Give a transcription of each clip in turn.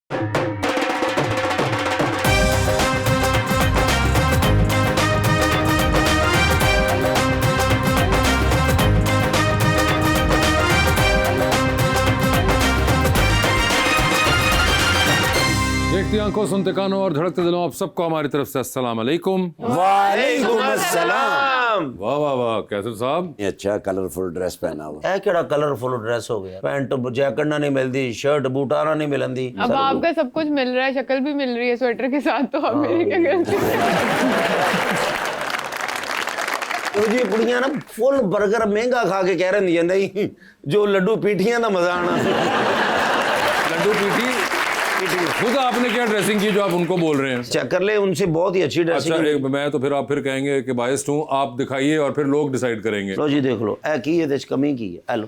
देखती आंखों, सुनते कानों और धड़कते दिलों, आप सबको हमारी तरफ से अस्सलाम वालेकुम। वालेकुम अस्सलाम। वाह वाह वाह, कैसे साहब? ये अच्छा कलरफुल ड्रेस पहना हुआ है। केड़ा कलरफुल ड्रेस हो गया, पैंट जैकेट ना नहीं मिलती, शर्ट बूटाना नहीं मिलती। अब आपका सब कुछ मिल रहा है, शक्ल भी मिल रही है स्वेटर के साथ, तो आप मेरी क्या गलती तो जी कुड़ियां ना फुल बर्गर महंगा खा के कह रही है नहीं जो लड्डू पीठियां का मजा आना। लड्डू पीठी खुद आपने क्या ड्रेसिंग की जो आप उनको बोल रहे हैं? चेक कर ले, उनसे बहुत ही अच्छी ड्रेसिंग। अच्छा, मैं तो फिर आप फिर कहेंगे कि बायस्ड हूँ, आप दिखाइए और फिर लोग डिसाइड करेंगे। लो जी देख लो, ए की है देश कमी की है। हेलो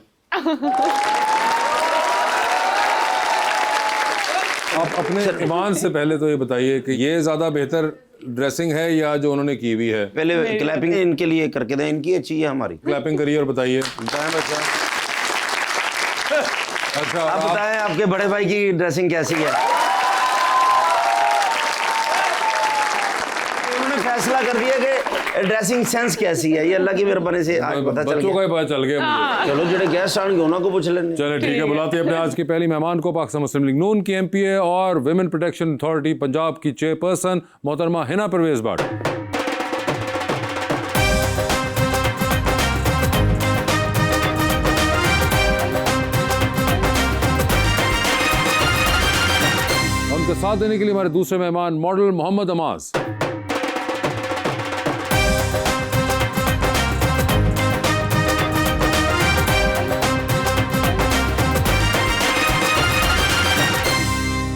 आप अपने ईमान से पहले तो ये बताइए कि ये ज्यादा बेहतर ड्रेसिंग है या जो उन्होंने की हुई है? पहले क्लैपिंग इनके लिए करके दें, इनकी अच्छी है हमारी। क्लैपिंग करिए और बताइए। अच्छा, आप बताएं आपके बड़े भाई की ड्रेसिंग कैसी है? उन्होंने फैसला कर दिया कि ड्रेसिंग सेंस कैसी है। ये अल्लाह की मेहरबानी से आज पता चल बच्चों का गया। ही पता चल गया मुझे। चलो जेडे गेस्ट आएंगे उन्होंने को पूछ लेंगे। चले ठीक है, बुलाते हैं अपने आज की पहली मेहमान को, पाकिस्तान मुस्लिम लीग नून की एमपीए और विमेन प्रोटेक्शन अथॉरिटी पंजाब की चेयरपर्सन मोहतरमा हिना परवेज भट्ट। उनके साथ देने के लिए हमारे दूसरे मेहमान model Mohammad Amaz.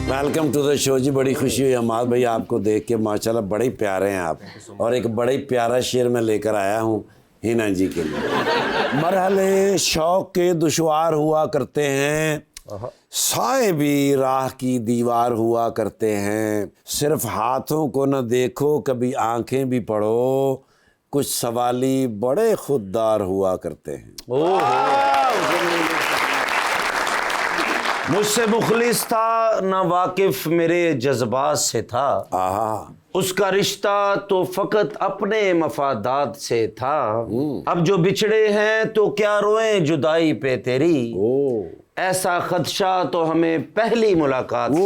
Welcome to the show जी। बड़ी खुशी हुई अमाद भाई आपको देख के, माशाल्लाह बड़े ही प्यारे हैं आप। और एक बड़ा ही प्यारा शेर मैं लेकर आया हूँ हिना जी के लिए। मरहले शौक के दुश्वार हुआ करते हैं, साए भी राह की दीवार हुआ करते हैं। सिर्फ हाथों को न देखो, कभी आंखें भी पढ़ो, कुछ सवाली बड़े खुददार हुआ करते हैं। मुझसे मुखलिस था ना वाकिफ मेरे जज्बात से था, आहा उसका रिश्ता तो फकत अपने मफादात से था। अब जो बिछड़े हैं तो क्या रोएं जुदाई पे तेरी, ऐसा खदशा तो हमें पहली मुलाकात से।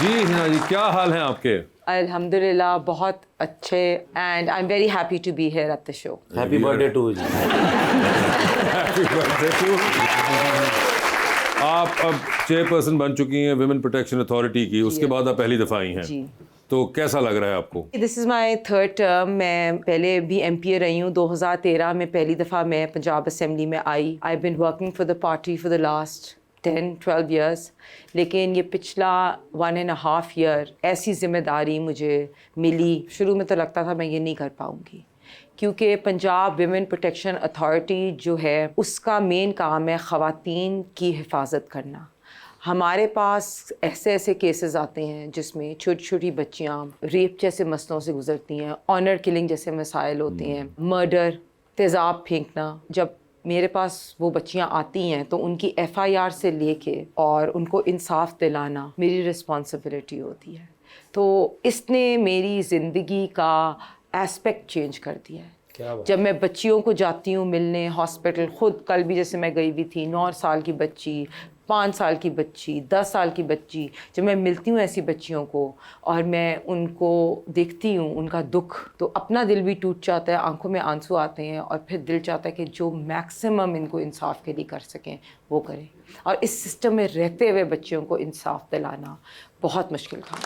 जी हिना जी, क्या हाल है आपके? अल्हम्दुलिल्लाह बहुत अच्छे, and I am very happy to be here at the show. Happy birthday to जी। Happy birthday to. आप अब चेयरपर्सन बन चुकी हैं विमेन प्रोटेक्शन अथॉरिटी की, उसके बाद आप पहली दफ़ा आई हैं, तो कैसा लग रहा है आपको? This is my third term. मैं पहले भी एमपीए रही हूँ। 2013 में पहली दफ़ा मैं पंजाब असम्बली में आई। I been working for the party for the last 10-12 years, लेकिन ये पिछला 1.5 year ऐसी ज़िम्मेदारी मुझे मिली। शुरू में तो लगता था मैं ये नहीं कर पाऊँगी, क्योंकि पंजाब विमेन प्रोटेक्शन अथॉरिटी जो है उसका मेन काम है ख़वातीन की हिफाजत करना। हमारे पास ऐसे ऐसे केसेस आते हैं जिसमें छोटी छोटी बच्चियाँ रेप जैसे मसलों से गुजरती हैं, ऑनर किलिंग जैसे मसाइल होते हैं, मर्डर, तेज़ाब फेंकना। जब मेरे पास वो बच्चियाँ आती हैं तो उनकी FIR से लेके और उनको इंसाफ दिलाना मेरी रिस्पॉन्सिबिलिटी होती है। तो इसने मेरी ज़िंदगी का एस्पेक्ट चेंज कर दिया है। जब मैं बच्चियों को जाती हूँ मिलने हॉस्पिटल, खुद कल भी जैसे मैं गई हुई थी, 9 साल की बच्ची, 5 साल की बच्ची, 10 साल की बच्ची, जब मैं मिलती हूँ ऐसी बच्चियों को और मैं उनको देखती हूँ उनका दुख, तो अपना दिल भी टूट जाता है, आंखों में आंसू आते हैं और फिर दिल चाहता है कि जो मैक्सिमम इनको इंसाफ के लिए कर सकें वो करें। और इस सिस्टम में रहते हुए बच्चियों को इंसाफ दिलाना बहुत मुश्किल था।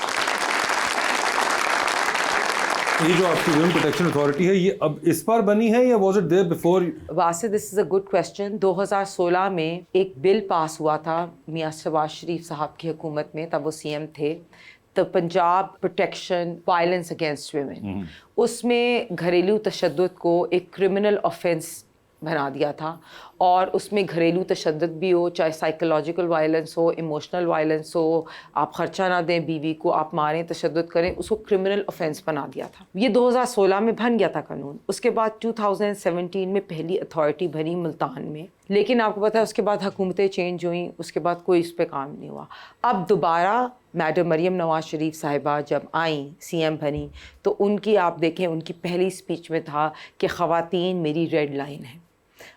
ये जो आपकी विमेन प्रोटेक्शन अथॉरिटी है, ये अब इस बार बनी है या वाज इट देयर बिफोर? वासे, this is a good question. 2016 में एक बिल पास हुआ था मियां शहबाज शरीफ साहब की हुकूमत में, तब वो CM थे, तो Punjab protection violence against women, उसमें घरेलू तशद्दुद को एक क्रिमिनल ऑफेंस बना दिया था। और उसमें घरेलू तशद्दुद भी हो, चाहे साइकोलॉजिकल वायलेंस हो, इमोशनल वायलेंस हो, आप ख़र्चा ना दें बीवी को, आप मारें, तशद्दुद करें, उसको क्रिमिनल ऑफेंस बना दिया था। ये 2016 में बन गया था कानून। उसके बाद 2017 में पहली अथॉरिटी बनी मुल्तान में, लेकिन आपको पता है उसके बाद हुकूमतें चेंज हुई, उसके बाद कोई इस पे काम नहीं हुआ। अब दोबारा मैडम मरियम नवाज शरीफ साहिबा जब आई CM बनी तो उनकी आप देखें उनकी पहली स्पीच में था कि ख़वातीन मेरी रेड लाइन है,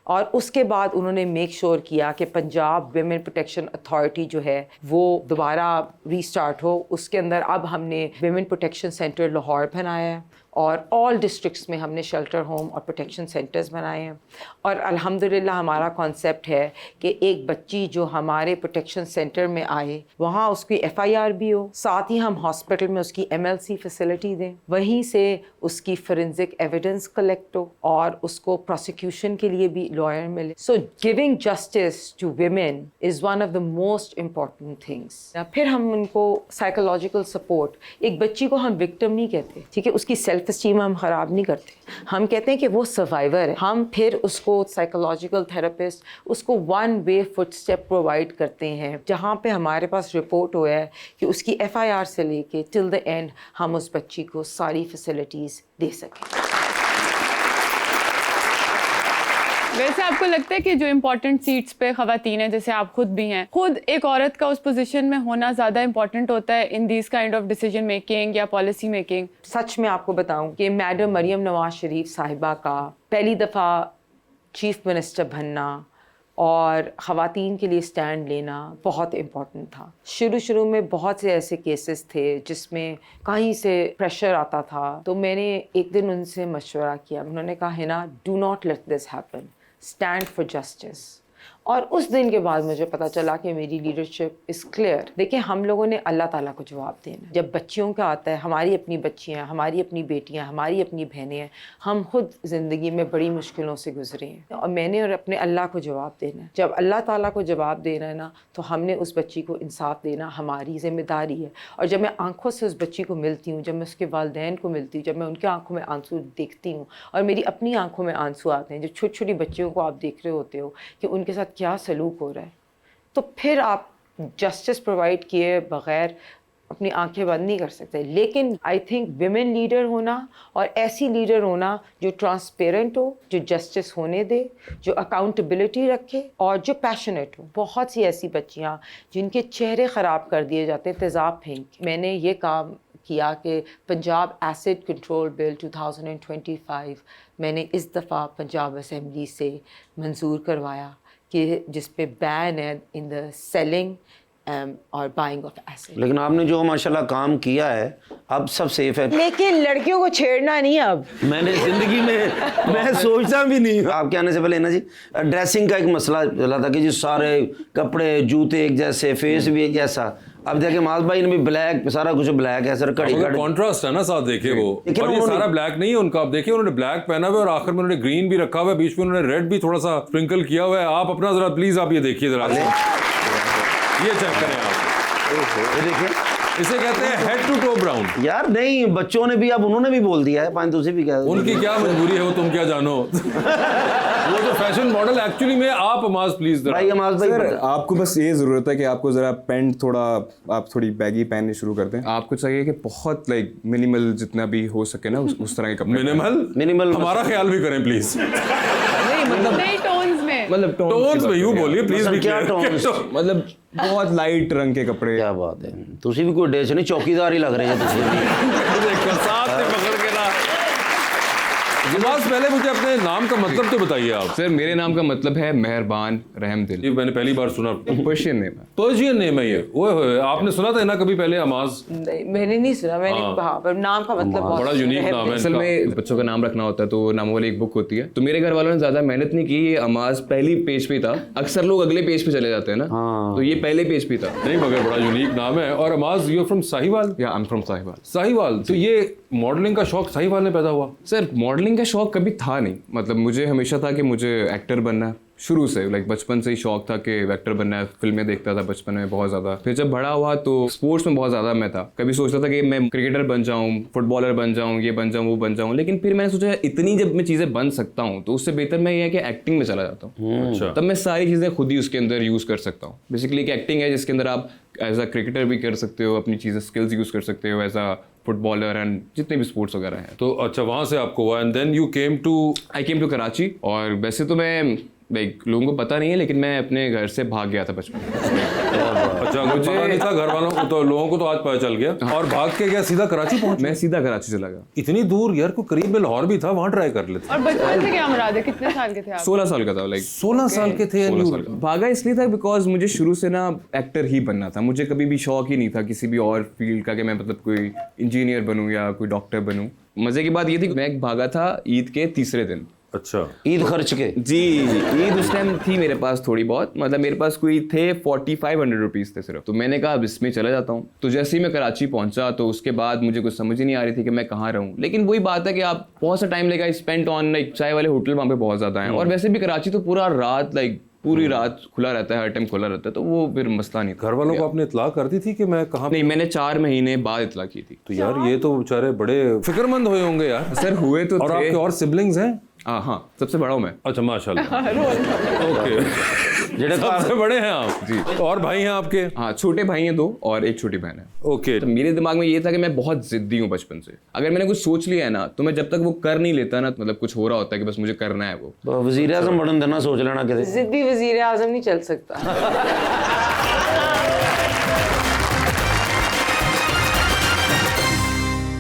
और उसके बाद उन्होंने मेक श्योर किया कि पंजाब विमेन प्रोटेक्शन अथॉरिटी जो है वो दोबारा रीस्टार्ट हो। उसके अंदर अब हमने विमेन प्रोटेक्शन सेंटर लाहौर बनाया है और ऑल डिस्ट्रिक्ट्स में हमने शेल्टर होम और प्रोटेक्शन सेंटर्स बनाए हैं। और अल्हम्दुलिल्लाह हमारा कॉन्सेप्ट है कि एक बच्ची जो हमारे प्रोटेक्शन सेंटर में आए वहाँ उसकी FIR भी हो, साथ ही हम हॉस्पिटल में उसकी MLC फैसिलिटी दें, वहीं से उसकी फोरेंसिक एविडेंस कलेक्ट हो और उसको प्रोसिक्यूशन के लिए भी लॉयर मिले। So giving justice to women is one of the most important things. फिर हम उनको साइकोलॉजिकल सपोर्ट, एक बच्ची को हम विक्टिम नहीं कहते, ठीक है, उसकी सेल्फ स्टीम हम ख़राब नहीं करते, हम कहते हैं कि वो सर्वाइवर है। हम फिर उसको साइकोलॉजिकल थेरेपिस्ट, उसको 1 वे फुट स्टेप प्रोवाइड करते हैं जहाँ पे हमारे पास रिपोर्ट हुआ है कि उसकी FIR से लेके टिल द एंड हम उस बच्ची को सारी फैसिलिटीज़ दे सकें। वैसे आपको लगता है कि जो इम्पोर्टेंट सीट्स पे ख़वातीन हैं, जैसे आप खुद भी हैं, खुद एक औरत का उस पोजीशन में होना ज़्यादा इम्पोर्टेंट होता है in this kind of decision making या पॉलिसी मेकिंग? सच में आपको बताऊं कि मैडम मरियम नवाज शरीफ साहिबा का पहली दफ़ा चीफ मिनिस्टर बनना और ख़वातीन के लिए स्टैंड लेना बहुत इम्पॉर्टेंट था। शुरू में बहुत से ऐसे केसेस थे जिसमें कहीं से प्रेशर आता था, तो मैंने एक दिन उनसे मशवरा किया। उन्होंने कहा Hina, do not let this happen, stand for justice. और उस दिन के बाद मुझे पता चला कि मेरी लीडरशिप इज़ क्लियर। देखिए, हम लोगों ने अल्लाह ताला को जवाब देना। जब बच्चियों का आता है, हमारी अपनी बच्चियाँ, हमारी अपनी बेटियाँ, हमारी अपनी बहनें हैं, हम खुद ज़िंदगी में बड़ी मुश्किलों से गुजरे हैं और मैंने और अपने अल्लाह को जवाब देना है। जब अल्लाह ताला को जवाब देना है ना, तो हमने उस बच्ची को इंसाफ देना हमारी ज़िम्मेदारी है। और जब मैं आंखों से उस बच्ची को मिलती हूँ, जब मैं उसके वालिदैन को मिलती हूँ, जब मैं उनकी आंखों में आंसू देखती हूँ और मेरी अपनी आंखों में आंसू आते हैं, जब छोटी छोटी बच्चियों को आप देख रहे होते हो कि उनके साथ क्या सलूक हो रहा है, तो फिर आप जस्टिस प्रोवाइड किए बग़ैर अपनी आंखें बंद नहीं कर सकते। लेकिन आई थिंक विमेन लीडर होना और ऐसी लीडर होना जो ट्रांसपेरेंट हो, जो जस्टिस होने दे, जो अकाउंटेबिलिटी रखे और जो पैशनेट हो। बहुत सी ऐसी बच्चियां जिनके चेहरे ख़राब कर दिए जाते हैं तेज़ाब फेंक। मैंने ये काम किया कि पंजाब एसिड कंट्रोल बिल 2025 मैंने इस दफ़ा पंजाब असेंबली से मंजूर करवाया कि जिस पे बैन है इन द सेलिंग और बाइंग ऑफ एसिड। लेकिन आपने जो माशाल्लाह काम किया है, अब सब सेफ है। लेकिन लड़कियों को छेड़ना नहीं। अब मैंने जिंदगी में मैं सोचता भी नहीं। आपके आने से पहले ना जी, ड्रेसिंग का एक मसला चला था कि जी सारे कपड़े जूते एक जैसे, फेस भी एक जैसा। अब देखिए माज भाई ने भी ब्लैक, सारा कुछ ब्लैक है सर, कड़ी कॉन्ट्रास्ट है ना साथ, देखिए वो। और ये सारा ब्लैक नहीं है उनका। आप देखिए उन्होंने ब्लैक पहना हुआ है और आखिर में उन्होंने ग्रीन भी रखा हुआ है, बीच में उन्होंने रेड भी थोड़ा सा स्प्रिंकल किया हुआ है। आप अपना जरा प्लीज आप ये देखिए जरा, ये चेक करें आप, ये देखिए, इसे कहते हैं हेड टू टो ब्राउन। यार नहीं, बच्चों ने भी, अब उन्होंने भी बोल दिया है, पानी तुझे भी क्या, उनकी क्या मजबूरी है वो तुम क्या जानो। वो जो फैशन मॉडल एक्चुअली में आप अमाज प्लीज भाई, अमाज भाई सर, आपको बस ये जरूरत है कि आपको जरा पैंट थोड़ा, आप थोड़ी बैगी पहननी शुरू कर दें। आपको चाहिए कि बहुत लाइक मिनिमल जितना भी हो सके ना उस तरह के कपड़े। मिनिमल हमारा ख्याल भी करें प्लीज। नहीं, टोन्स में, मतलब टोन्स में यूं बोलिए प्लीज। भी क्या टोन्स? मतलब बहुत लाइट रंग के कपड़े। क्या बात है, तुसी भी कोई डेच नहीं, चौकीदार ही लग रहे हैं तुसी। साथ से पकड़ के ना। नवाज, पहले मुझे अपने नाम का मतलब तो बताइए आप। सर, मेरे नाम का मतलब है मेहरबान रहम दिल। ये मैंने पहली बार सुना। पर्शियन नेम है। पर्शियन नेम है ये। ओए आपने सुना था ना कभी पहले अमाज? नहीं, मैंने नहीं सुना। मैंने कहा पर नाम का मतलब बहुत बड़ा यूनिक नाम है। असल में बच्चों का नाम रखना होता है तो नामों वाली एक बुक होती है, तो मेरे घर वालों ने ज्यादा मेहनत नहीं की। ये अमाज पहली पेज पे था, अक्सर लोग अगले पेज पे चले जाते हैं ना, तो ये पहले पेज पे था। नहीं मगर बड़ा यूनिक नाम है। और अमाज, यू आर फ्रॉम साहिवाल? या I am from Sahiwal. Sahiwal. तो ये मॉडलिंग का शौक साहिवाल में पैदा हुआ? सर, मॉडलिंग का शौक कभी था नहीं। मतलब मुझे हमेशा था कि मुझे एक्टर बनना है, शुरू से लाइक बचपन से ही शौक था कि एक्टर बनना है। फिल्में देखता था बचपन में बहुत ज़्यादा। फिर जब बड़ा हुआ तो स्पोर्ट्स में बहुत ज़्यादा मैं था। कभी सोचता था कि मैं क्रिकेटर बन जाऊँ, फुटबॉलर बन जाऊँ, ये बन जाऊँ, वो बन जाऊँ। लेकिन फिर मैंने सोचा इतनी जब मैं चीज़ें बन सकता हूँ तो उससे बेहतर मैं ये है कि एक्टिंग में चला जाता हूँ। अच्छा। तब मैं सारी चीज़ें खुद ही उसके अंदर यूज़ कर सकता हूँ। बेसिकली एक एक्टिंग है जिसके अंदर आप एज अ क्रिकेटर भी कर सकते हो, अपनी चीज़ें स्किल्स यूज़ कर सकते हो, एज अ फुटबॉलर एंड जितने भी स्पोर्ट्स वगैरह हैं। तो अच्छा, वहाँ से आपको हुआ and then you came to? I came to Karachi. और वैसे तो मैं लाइक लोगों को पता नहीं है लेकिन मैं अपने घर से भाग गया था बचपन में। अच्छा, मुझे पता नहीं था घर वालों को, तो लोगों को तो आज पता चल गया। और भाग के गया सीधा कराची पहुंच? मैं सीधा कराची चला गया। इतनी दूर यार, को करीब में लाहौर भी था, वहां ट्राई कर लेते। और बचपन से क्या मुराद है, कितने साल के थे आप? 16 साल का था, लाइक 16 साल के थे। 16 साल का। भागा इसलिए था बिकॉज मुझे शुरू से ना एक्टर ही बनना था। मुझे कभी भी शौक ही नहीं था किसी भी और फील्ड का कि मैं मतलब कोई इंजीनियर बनूं या कोई डॉक्टर बनूं। मजे की बात ये थी कि मैं भागा था ईद के तीसरे दिन। अच्छा, ईद खर्च के? जी, ईद उस टाइम थी मेरे पास थोड़ी बहुत, मतलब मेरे पास कोई थे 4500 रुपीज़ थे सिर्फ। तो मैंने कहा अब इसमें चला जाता हूँ। तो जैसे ही मैं कराची पहुंचा तो उसके बाद मुझे कुछ समझ ही नहीं आ रही थी कि मैं कहाँ रहूँ। लेकिन वही बात है कि आप बहुत सा टाइम लेगा स्पेंड ऑन, लाइक चाय वाले होटल वहाँ पे बहुत ज़्यादा हैं, और वैसे भी कराची तो पूरा रात, लाइक पूरी रात खुला रहता है, हर टाइम खुला रहता है, तो वो फिर मसला नहीं था। घर वालों को आपने इतला कर दी थी कि मैं कहाँ? नहीं, मैंने 4 महीने बाद इतला की थी। तो यार ये तो बेचारे बड़े फिक्रमंद हुए होंगे यार। सर हुए तो और थे। आपके और सिबलिंग्स हैं? हाँ, सबसे बड़ा हूँ मैं। अच्छा, माशाल्लाह। ओके, जेड़े सबसे बड़े हैं आप जी। और भाई हैं आपके? हाँ, छोटे भाई हैं 2 और एक छोटी बहन है। ओके। तो मेरे दिमाग में ये था कि मैं बहुत जिद्दी हूँ बचपन से। अगर मैंने कुछ सोच लिया है ना, तो मैं जब तक वो कर नहीं लेता ना, मतलब कुछ हो रहा होता है कि बस मुझे करना है वो। वजीर आजम बनन देना सोच लेना किसी। जिद्दी वजीर आजम नहीं चल सकता।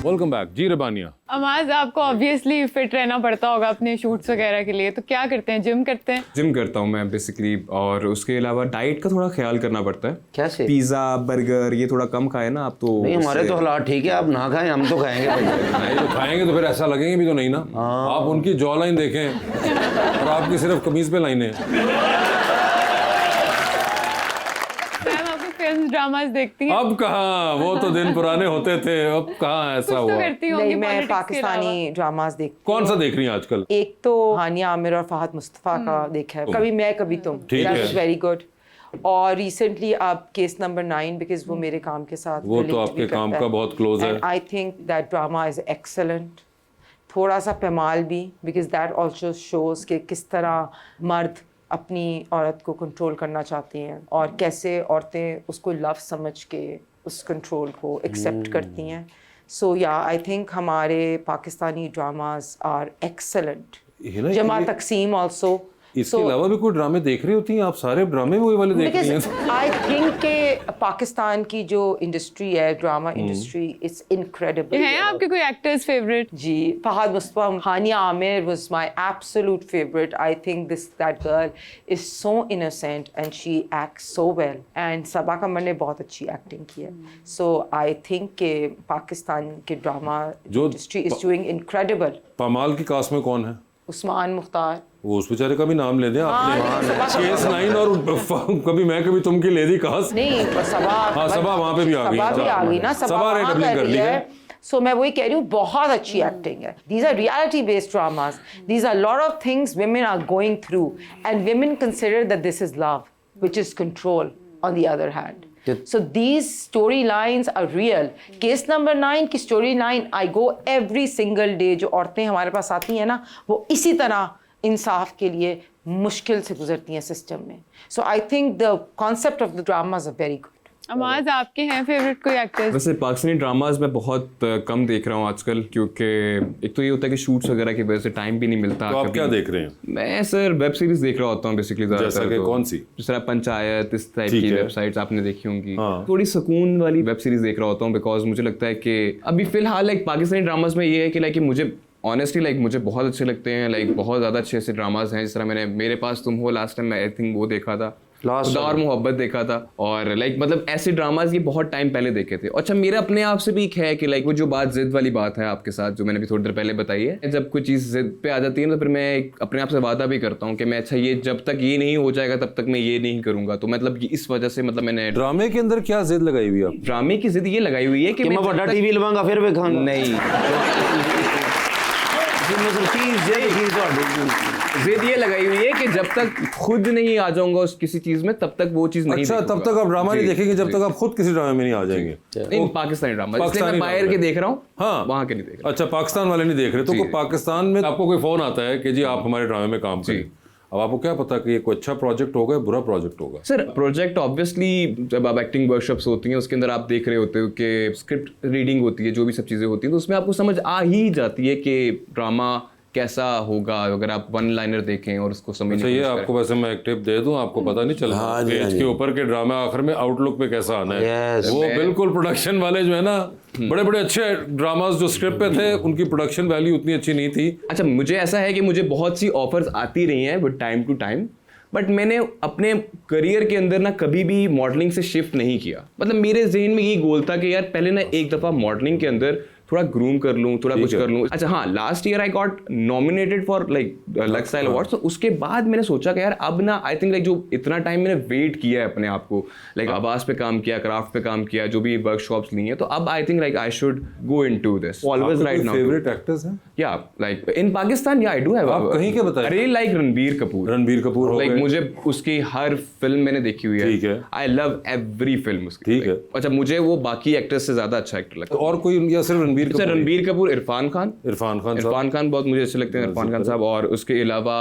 वेलकम बैक जी रबानिया। अमाज, आपको ऑब्वियसली फिट रहना पड़ता होगा अपने शूट्स वगैरह के लिए, तो क्या करते हैं? जिम करते हैं? जिम करता हूँ मैं बेसिकली, और उसके अलावा डाइट का थोड़ा ख्याल करना पड़ता है। कैसे? पिज्जा बर्गर ये थोड़ा कम खाए ना आप तो। नहीं, हमारे तो हालात ठीक है, आप ना खाएं, हम तो खाएंगे भाई। नहीं तो खाएंगे तो फिर ऐसा लगेंगे भी तो नहीं ना। आप उनकी जॉ लाइन देखें और आपकी सिर्फ कमीज पे लाइनें। मैम, आपको फिल्म ड्रामाज देखती हैं? अब कहाँ, वो तो दिन पुराने होते थे, अब कहाँ ऐसा कुछ तो हुआ। करती होंगी नहीं, मैं politics के पाकिस्तानी ड्रामाज देखती कौन सा देख रही हैं आजकल? एक तो हानिया आमिर और फहद मुस्तफ़ा का देखा है, कभी मैं कभी तुम, ठीक है। Very good. और रिसेंटली अब केस नंबर 9, बिकॉज वो मेरे काम के साथ वो तो relate आपके भी काम करता का बहुत close है। आई think that drama is excellent. थोड़ा सा पैमाल भी, बिकॉज दैट ऑल्सो शोज कि किस तरह मर्द अपनी औरत को कंट्रोल करना चाहती हैं और कैसे औरतें उसको लव समझ के उस कंट्रोल को एक्सेप्ट करती हैं। सो या आई थिंक हमारे पाकिस्तानी ड्रामाज आर एक्सेलेंट। जमा तकसीम ऑल्सो। इसके अलावा भी कोई ड्रामे देख रही होती हैं आप? सारे ड्रामे वही वाले देख रही हैं? आई थिंक के पाकिस्तान की जो इंडस्ट्री है, ड्रामा इंडस्ट्री, इट्स इनक्रेडिबल। हैं आपके कोई एक्टर्स फेवरेट? जी, Fahad Mustafa, Hania Aamir was my absolute favourite. I think that girl is so innocent and she acts so well, and Saba Qamar ने बहुत अच्छी एक्टिंग की है। सो आई थिंक के पाकिस्तान के drama industry is doing incredible. Pamaal की कास्ट में कौन है? उस्मान मुख्तार। वो उस बेचारे का भी नाम ले दें आपने। केस 9 और कभी मैं कभी तुम की लेडी कास्ट। नहीं, सबा। हाँ, सबा वहाँ पे भी आ गई। सबा भी आ गई ना, सबा ने वहाँ डबलिंग कर ली है। सो मैं वही कह रही हूँ, बहुत अच्छी एक्टिंग है। These are reality based dramas, these are lot of things women are going through, and women consider that this is love, which is control on the other hand. So these storylines are real. Case number 9 की storyline, I go every single day। जो औरतें हमारे पास आती हैं ना, वो इसी तरह इंसाफ के लिए मुश्किल से गुजरती हैं सिस्टम में। So I think the concept of the dramas are very good. अमाज, आपके हैं फेवरेट कोई एक्टर्स? वैसे पाकिस्तानी ड्रामाज में बहुत कम देख रहा हूँ आजकल, क्योंकि एक तो ये होता है कि शूट्स वगैरह की वजह से टाइम भी नहीं मिलता। तो आप क्या देख रहे हैं? मैं सर वेब सीरीज देख रहा होता हूँ बेसिकली। जैसा कि कौन सी? जिस तरह पंचायत, इस टाइप ठीक की है। वेबसाइट्स आपने देखी होंगी। हाँ। थोड़ी सुकून वाली वेब सीरीज देख रहा होता हूँ, बिकॉज मुझे लगता है कि अभी फिलहाल लाइक पाकिस्तानी ड्रामाज में ये है कि लाइक मुझे ऑनेस्टली लाइक मुझे बहुत अच्छे लगते हैं। लाइक बहुत ज़्यादा अच्छे ऐसे ड्रामाज हैं, जिस तरह मैंने मेरे पास तुम हो लास्ट टाइम, मैं आई थिंक वो देखा था, खुदा और मोहब्बत देखा था, और लाइक मतलब ऐसे ड्रामाज ये बहुत टाइम पहले देखे थे। अच्छा, मेरा अपने आप से भी एक है कि लाइक वो जो बात जिद वाली बात है आपके साथ, जो मैंने भी थोड़ी देर पहले बताई है, जब कोई चीज़ जिद पे आ जाती है ना, तो फिर मैं अपने आप से वादा भी करता हूँ कि मैं अच्छा ये जब तक ये नहीं हो जाएगा तब तक मैं ये नहीं करूँगा। तो मतलब इस वजह से मतलब मैंने ड्रामे के अंदर क्या जिद लगाई हुई आप? ड्रामे की जिद ये लगाई हुई है कि मैं बड़ा टीवी लवांगा फिर वेखांगा। नहीं, जिद ये लगाई हुई है कि जब तक खुद नहीं आ जाऊंगा उस किसी चीज में, तब तक वो चीज नहीं अच्छा, तब देखूंगा। तक आप ड्रामा नहीं देखेंगे जब तक आप खुद किसी ड्रामे में नहीं आ जाएंगे। नहीं, पाकिस्तानी ड्रामा, इसलिए पाकिस्तानी मैं बाहर ड्रामा के देख रहा हूँ, हाँ, वहाँ के नहीं देख रहा। अच्छा, पाकिस्तान वाले नहीं देख रहे, तो पाकिस्तान में आपको कोई फोन आता है कि जी आप हमारे ड्रामे में काम करें, अब आपको क्या पता कि ये कोई अच्छा प्रोजेक्ट होगा, बुरा प्रोजेक्ट होगा? सर प्रोजेक्ट ऑब्वियसली जब आप एक्टिंग वर्कशॉप्स होती हैं उसके अंदर आप देख रहे होते हो कि स्क्रिप्ट रीडिंग होती है, जो भी सब चीज़ें होती हैं, तो उसमें आपको समझ आ ही जाती है कि ड्रामा कैसा होगा अगर आप वन लाइनर देखें और उसको समझने अच्छा, की ये कोशिश आपको वैसे मैं एक टिप दे दूं, आपको पता नहीं चला हाँ जी, पेज हाँ के जी। ऊपर के ड्रामा आखिर में आउटलुक पे कैसा आना है। Yes. वो बिल्कुल प्रोडक्शन वाले जो है ना, बड़े बड़े अच्छे ड्रामास जो स्क्रिप्ट पे थे, उनकी प्रोडक्शन वैल्यू उतनी अच्छी नहीं थी। अच्छा, मुझे ऐसा है कि मुझे बहुत सी ऑफर्स आती रही हैं with time to time, but मैंने अपने करियर के अंदर ना कभी भी मॉडलिंग से शिफ्ट नहीं किया। मतलब मेरे जहन में ये गोल था कि यार पहले ना एक दफ़ा मॉडलिंग के अंदर थोड़ा ग्रूम कर लूँ, थोड़ा कुछ कर लूँ। अच्छा हाँ, last year I got nominated for like lux style awards, तो उसके बाद मैंने सोचा कि यार अब ना आई थिंक लाइक जो इतना टाइम मैंने वेट किया है अपने आप को, लाइक आवाज पे काम किया, क्राफ्ट पे काम किया, जो भी वर्कशॉप्स ली हैं, तो अब I think like I should go into this always right now. Favourite actors हैं या लाइक इन पाकिस्तान, या आई डू हैव। आप कहीं के बताएं? अरे लाइक रणबीर कपूर। रणबीर कपूर हो लाइक गए। मुझे उसकी हर फिल्म मैंने देखी हुई है। ठीक है। आई लव एवरी फिल्म उसकी। ठीक है। अच्छा, मुझे वो बाकी एक्टर्स से ज्यादा अच्छा एक्टर लगता तो और कोई, या सिर्फ रणबीर है। कपूर? रणबीर कपूर, इरफान खान। इरफान खान साहब। इरफान खान बहुत मुझे अच्छे लगते हैं, इरफान खान साहब। और उसके अलावा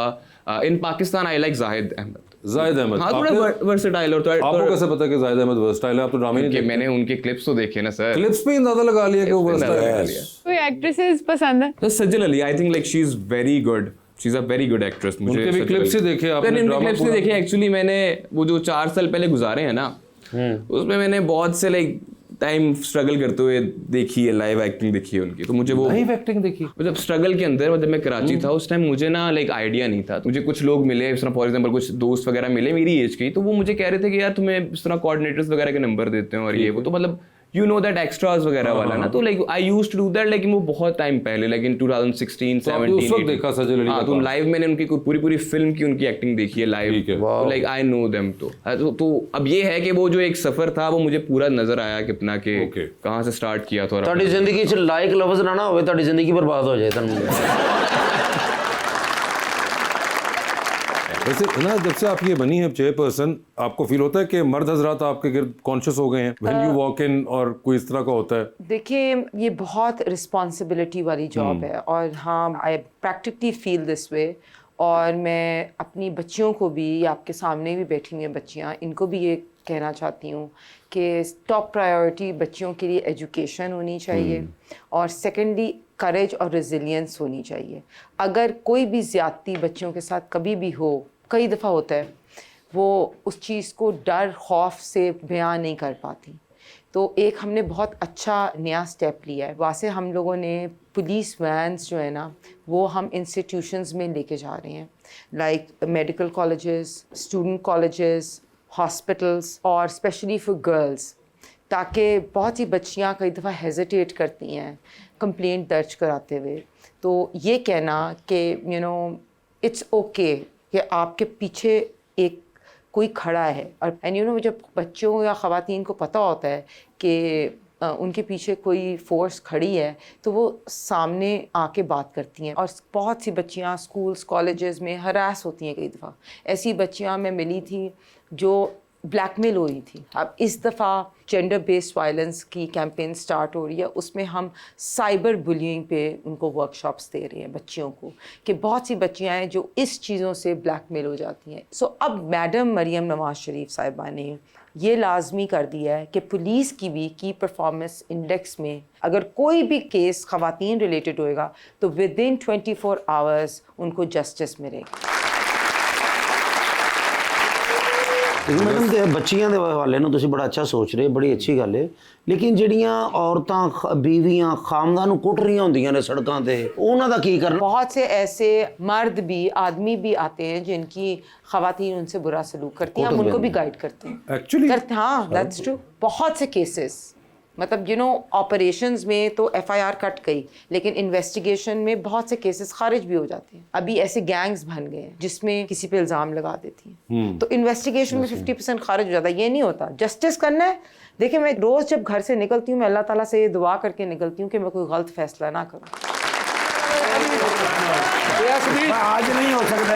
इन पाकिस्तान आई लाइक जाहिद अहमद। जाहिद अहमद। हाँ, थोड़ा वर्सेटाइल। और आपको कैसे पता कि जाहिद अहमद वर्सटाइल है? आप तो ड्रामे नहीं देखते। मैंने उनके क्लिप्स तो देखे ना सर। क्लिप्स पे ही अंदाजा लगा लिया कि वो वर्सटाइल है। कोई एक्ट्रेसेस पसंद है? तो सज्जल Ali, I think like she is very good, she is a very good actress. मुझे उनके भी सज्जल क्लिप्स ही अली। देखे आपने? मैंने ड्रामा क्लिप्स नहीं पूरा? देखे एक्चुअली। मैंने वो जो 4 साल पहले गुजारे हैं ना, उसमें मैंने बहुत से लाइक टाइम स्ट्रगल करते हुए देखी है, लाइव एक्टिंग देखी है उनकी। तो मुझे वो लाइव एक्टिंग देखी? मतलब स्ट्रगल के अंदर, जब मैं कराची था उस टाइम मुझे ना लाइक आइडिया नहीं था। मुझे कुछ लोग मिले, इस तरह फॉर एग्जांपल कुछ दोस्त वगैरह मिले मेरी एज के, तो वो मुझे कह रहे थे कि यार तुम्हें इस तरह कोऑर्डिनेटर्स वगैरह के नंबर देते हैं और ये वो, तो मतलब यू नो दैट एक्स्ट्रास वगैरह वाला ना, तो like I used to do that, लेकिन वो बहुत टाइम पहले, लाइक इन 2016 तो आपने उस वक्त देखा सज्जल अली हाँ, का तो काम? लाइव मैंने उनकी पूरी फिल्म की उनकी एक्टिंग देखी है लाइव। ठीक है। तो लाइक आई नो देम। तो अब ये है कि वो जो एक सफर था वो मुझे पूरा नजर आया कितना के Okay. कहाँ से स्टार्ट किया था। और ਤੁਹਾਡੀ ਜ਼ਿੰਦਗੀ 'ਚ ਲਾਇਕ ਲਫ਼ਜ਼ ਨਾ ਨਾ ਹੋਵੇ, ਤੁਹਾਡੀ ਜ਼ਿੰਦਗੀ ਬਰਬਾਦ ਹੋ ਜਾਏ ਤੁਹਾਨੂੰ। वैसे ना, जब से आप ये बनी है चेयरपर्सन, आपको फील होता है कि मर्द हजरात आपके गिर्द कॉन्शियस हो गए हैं व्हेन यू वॉक इन, और कोई इस तरह का होता है? देखिए, ये बहुत रिस्पॉन्सिबिलिटी वाली जॉब है, और हाँ, आई प्रैक्टिकली फील दिस वे। और मैं अपनी बच्चियों को भी, आपके सामने भी बैठी हुई हैं बच्चियाँ, इनको भी ये कहना चाहती हूँ कि टॉप प्रायोरिटी बच्चियों के लिए एजुकेशन होनी चाहिए, और सेकेंडली करेज और रेजिलियंस होनी चाहिए। अगर कोई भी ज़्यादती बच्चियों के साथ कभी भी हो, कई दफ़ा होता है, वो उस चीज़ को डर खौफ से बयान नहीं कर पाती। तो एक हमने बहुत अच्छा नया स्टेप लिया है। वैसे हम लोगों ने पुलिस वैन्स जो है ना, वो हम इंस्टीट्यूशंस में लेके जा रहे हैं, like medical colleges, student colleges, hospitals, और स्पेशली फॉर गर्ल्स, ताकि बहुत सी बच्चियां कई दफ़ा हेजिटेट करती हैं कंप्लेंट दर्ज कराते हुए। तो ये कहना कि यू नो इट्स ओके कि आपके पीछे एक कोई खड़ा है, और एंड यू नो जब बच्चों या ख़वातीन को पता होता है कि उनके पीछे कोई फोर्स खड़ी है, तो वो सामने आके बात करती हैं। और बहुत सी बच्चियां स्कूल्स कॉलेजेस में हरास होती हैं। कई दफ़ा ऐसी बच्चियां मैं मिली थी जो ब्लैकमेल हो रही थी। अब इस दफ़ा जेंडर बेस्ड वायलेंस की कैंपेन स्टार्ट हो रही है, उसमें हम साइबर बुलिंग पे उनको वर्कशॉप्स दे रहे हैं बच्चियों को, कि बहुत सी बच्चियां हैं जो इस चीज़ों से ब्लैकमेल हो जाती हैं। सो अब मैडम मरियम नवाज शरीफ साहिबा ने ये लाजमी कर दिया है कि पुलिस की भी की परफॉर्मेंस इंडेक्स में अगर कोई भी केस ख़वातीन रिलेटेड होएगा तो विद इन 24 आवर्स उनको जस्टिस मिलेगा। मैडम ਤੇ ਬੱਚੀਆਂ ਦੇ ਹਵਾਲੇ ਨੂੰ ਤੁਸੀਂ ਬੜਾ ਅੱਛਾ ਸੋਚ ਰਹੇ, ਬੜੀ ਅੱਛੀ ਗੱਲ ਹੈ, ਲੇਕਿਨ ਜਿਹੜੀਆਂ ਔਰਤਾਂ ਬੀਵੀਆਂ ਖਾਮਦਾਂ ਨੂੰ ਕੁੱਟ ਰਹੀਆਂ ਹੁੰਦੀਆਂ ਨੇ ਸੜਕਾਂ ਤੇ, ਉਹਨਾਂ ਦਾ ਕੀ करना? बहुत से ऐसे मर्द भी आदमी भी आते हैं जिनकी ख़वातीन उनसे बुरा सलूक करती हैं, हम उनको भी गाइड करते हैं एक्चुअली करते, हाँ दैट्स ट्रू। बहुत से केसेस, मतलब यू नो ऑपरेशंस में तो FIR कट गई, लेकिन इन्वेस्टिगेशन में बहुत से केसेस खारिज भी हो जाते हैं। अभी ऐसे गैंग्स बन गए हैं जिसमें किसी पे इल्ज़ाम लगा देती हैं, तो इन्वेस्टिगेशन में 50% खारिज हो जाता है। ये नहीं होता, जस्टिस करना है। देखिए, मैं रोज़ जब घर से निकलती हूँ, मैं अल्लाह ताला से ये दुआ करके निकलती हूँ कि मैं कोई गलत फैसला ना करूँ। आज नहीं हो सकता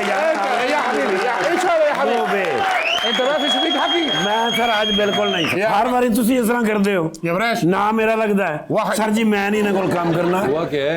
मैं सर आज बिल्कुल नहीं। हर बारी तुसी इस तरह करते हो यमराज ना, मेरा लगता है वाह। सर जी मैं नहीं इन्हें कोल काम करना। हुआ क्या है?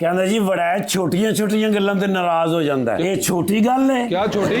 कहंदा जी बड़ा छोटियां छोटियां गल्लां ते नाराज हो जाता है। ये छोटी गल है क्या छोटी?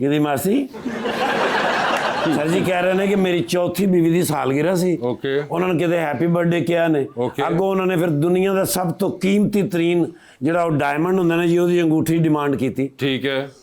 किदी मासी ਸਰ ਜੀ ਕਹਿ ਰਹੇ ਨੇ ਕਿ ਮੇਰੀ ਚੌਥੀ ਬੀਵੀ ਦੀ ਸਾਲਗਿਰਾ ਸੀ। ਓਕੇ। ਉਹਨਾਂ ਨੇ ਕਿਤੇ ਹੈਪੀ ਬਰਥਡੇ ਕਿਹਾ ਨੇ। ਓਕੇ। ਅੱਗੋਂ ਉਹਨਾਂ ਨੇ ਫਿਰ ਦੁਨੀਆ ਦਾ ਸਭ ਤੋਂ ਕੀਮਤੀ ਤਰੀਨ ਜਿਹੜਾ ਉਹ ਡਾਇਮੰਡ ਹੁੰਦਾ ਨਾ ਜੀ, ਉਹਦੀ ਅੰਗੂਠੀ ਡਿਮਾਂਡ ਕੀਤੀ। ठीक है।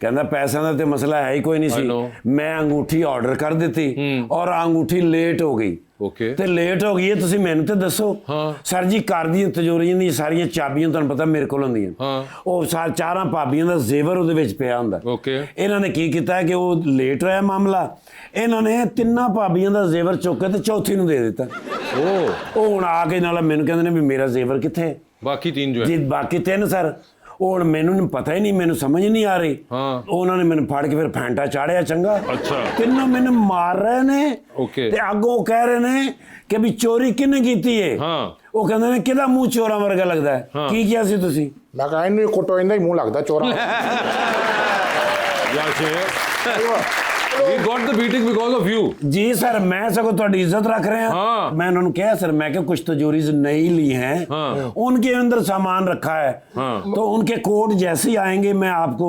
ਕਹਿੰਦਾ ਪੈਸਿਆਂ ਦਾ ਤੇ ਮਸਲਾ ਹੈ ਹੀ ਕੋਈ ਨਹੀਂ I ਸੀ। know। ਮੈਂ ਅੰਗੂਠੀ ਆਰਡਰ ਕਰ ਦਿੱਤੀ ਔਰ ਅੰਗੂਠੀ ਲੇਟ ਹੋ ਗਈ। ओके। ਤੇ ਲੇਟ ਹੋ ਗਈ ਹੈ, ਤੁਸੀਂ ਮੈਨੂੰ ਤੇ ਦੱਸੋ। ਹਾਂ। ਸਰ ਜੀ ਘਰ ਦੀਆਂ ਤਿਜੋਰੀਆਂ ਦੀਆਂ ਸਾਰੀਆਂ ਚਾਬੀਆਂ ਤੁਹਾਨੂੰ ਪਤਾ ਮੇਰੇ ਕੋਲ ਹੁੰਦੀਆਂ। ਹਾਂ। ਉਹ ਚਾਰਾਂ ਭਾਬੀਆਂ ਦਾ ਜ਼ੇਵਰ ਉਹਦੇ ਵਿੱਚ ਪਿਆ ਹੁੰਦਾ। ओके। ਇਹਨਾਂ ਨੇ ਕੀ ਕੀਤਾ ਹੈ ਕਿ ਉਹ ਲੇਟ ਹੋਇਆ ਮਾਮਲਾ, ਇਹਨਾਂ ਨੇ ਤਿੰਨਾਂ ਭਾਬੀਆਂ ਦਾ ਜ਼ੇਵਰ ਚੁੱਕ ਕੇ ਤੇ ਚੌਥੀ ਨੂੰ ਦੇ ਦਿੱਤਾ। ਉਹ ਹੁਣ ਆ ਕੇ ਨਾਲ ਮੈਨੂੰ ਕਹਿੰਦੇ ਨੇ ਵੀ ਮੇਰਾ ਜ਼ੇਵਰ ਕਿੱਥੇ? बाकी 3 जो ਜੀ है। ਬਾਕੀ ਤਿੰਨ ਸਰ ਉਹ ਹੁਣ ਮੈਨੂੰ ਪਤਾ ਹੀ ਨਹੀਂ, ਮੈਨੂੰ ਸਮਝ ਨਹੀਂ ਆ ਰਹੀ। ਹਾਂ। ਉਹਨਾਂ ਨੇ ਮੈਨੂੰ ਫੜ ਕੇ ਫਿਰ ਫੈਂਟਾ ਚਾੜਿਆ ਚੰਗਾ। ਅੱਛਾ। ਤਿੰਨੋਂ ਮੈਨੂੰ ਮਾਰ ਰਹੇ ਨੇ। ਓਕੇ। ਤੇ ਅੱਗੋਂ ਉਹ ਕਹਿ ਰਹੇ ਨੇ ਕਿ ਵੀ ਚੋਰੀ ਕਿਹਨੇ ਕੀਤੀ ਹੈ। ਹਾਂ। ਉਹ ਕਹਿੰਦੇ ਨੇ ਕਿਹਦਾ ਮੂੰਹ ਚੋਰਾਂ ਵਰਗਾ ਲੱਗਦਾ ਹੈ। ਹਾਂ। ਕੀ ਕਿਹਾ ਸੀ ਤੁਸੀਂ? ਮੈਂ ਕਹਾਂ ਇਹਨੂੰ ਕੋਟੋ ਇੰਦਾ ਹੀ ਮੂੰਹ ਲੱਗਦਾ ਚੋਰਾ। या शेर। He got the beating because of you। जी सर, मैं सगों थोड़ी इज्जत रख रहे हैं। हाँ। मैं उन्होंने कहा सर, मैं क्या कुछ तजोरीज नई ली हैं। हाँ। उनके अंदर सामान रखा है। हाँ। तो उनके कोड जैसे ही आएंगे मैं आपको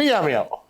100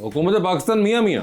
हुकूमत पाकिस्तान मियाँ मियाँ।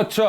अच्छा।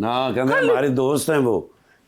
ना कहते हमारे दोस्त हैं वो।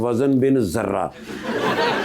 वजन बिन जर्रा।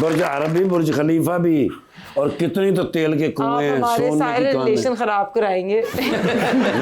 बुर्ज अरब भी बुर्ज खलीफा भी और कितनी तो तेल के आप कुएं हमारे सोने सारे की रिलेशन खराब कराएंगे।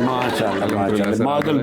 माशाल्लाह अल्हम्दुलिल्लाह माशाल्लाह सर, मादल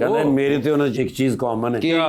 कहते मेरी तो उन्हें एक चीज कॉमन है। क्या?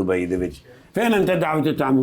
ਦੁਬਈ ਦੇ ਵਿੱਚ। ਫਿਰ ਅੰਤੇ ਦਾਵਤ ਚਾਮੂ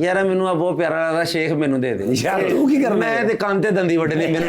ਯਾਰ ਮੈਨੂੰ ਆ ਬਹੁਤ ਪਿਆਰਾ ਲੱਗਦਾ ਸ਼ੇਖ ਮੈਨੂੰ ਦੇ ਦੇ ਯਾਰ ਤੂੰ ਕੀ ਕਰਨਾ ਮੈਂ ਤੇ ਕੰਨ ਤੇ ਦੰਦੀ ਵੱਢਣੀ ਮੈਨੂੰ